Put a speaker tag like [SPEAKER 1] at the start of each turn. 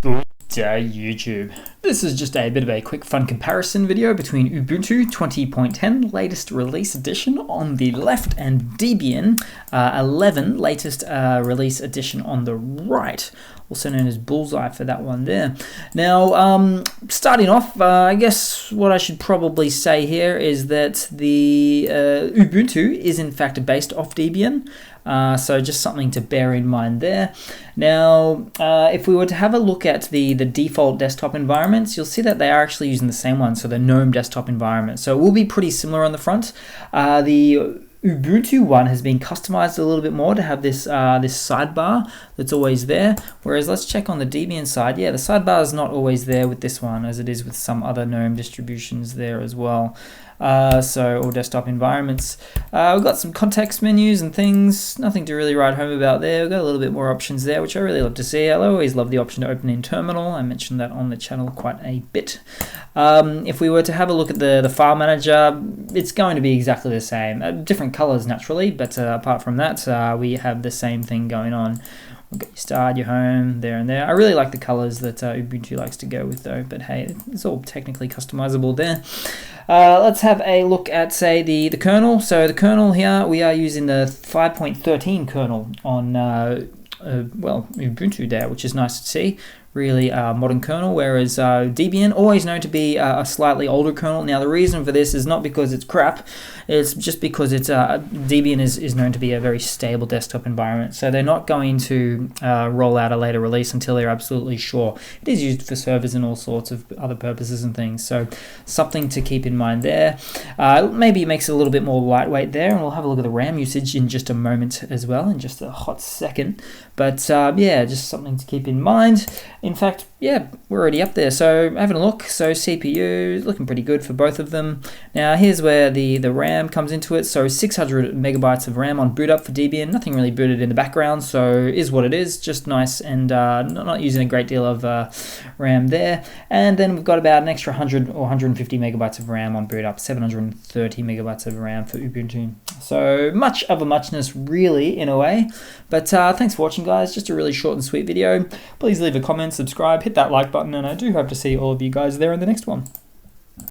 [SPEAKER 1] Good day, YouTube. This is just a bit of a quick fun comparison video between Ubuntu 20.10 latest release edition on the left and Debian 11 latest release edition on the right, also known as Bullseye for that one there. Now, starting off, I guess what I should probably say here is that the Ubuntu is in fact based off Debian. So just something to bear in mind there. Now, if we were to have a look at the default desktop environments, you'll see that they are actually using the same one, so the GNOME desktop environment. So it will be pretty similar on the front. The Ubuntu one has been customized a little bit more to have this this sidebar that's always there, whereas let's check on the Debian side. Yeah, the sidebar is not always there with this one, as it is with some other GNOME distributions there as well. Or desktop environments. We've got some context menus and things, nothing to really write home about there. We've got a little bit more options there, which I really love to see. I always love the option to open in terminal. I mentioned that on the channel quite a bit. If we were to have a look at the file manager, it's going to be exactly the same. Different colors naturally, but apart from that, we have the same thing going on. We've got your start, your home, there and there. I really like the colors that Ubuntu likes to go with though, but hey, it's all technically customizable there. Let's have a look at, say, the kernel. So the kernel here, we are using the 5.13 kernel on, Ubuntu there, which is nice to see. Really modern kernel, whereas Debian, always known to be a slightly older kernel. Now the reason for this is not because it's crap, it's just because it's Debian is known to be a very stable desktop environment, so they're not going to roll out a later release until they're absolutely sure. It is used for servers and all sorts of other purposes and things, so something to keep in mind there. Maybe it makes it a little bit more lightweight there, and we'll have a look at the RAM usage in just a moment as well, in just a hot second. But yeah, just something to keep in mind. In fact, yeah, we're already up there. So having a look, so CPU looking pretty good for both of them. Now here's where the RAM comes into it. So 600 megabytes of RAM on boot up for Debian. Nothing really booted in the background, so is what it is. Just nice, and not using a great deal of RAM there. And then we've got about an extra 100 or 150 megabytes of RAM on boot up. 730 megabytes of RAM for Ubuntu. So much of a muchness really, in a way. But thanks for watching, guys. Just a really short and sweet video. Please leave a comment, subscribe, hit that like button, and I do hope to see all of you guys there in the next one.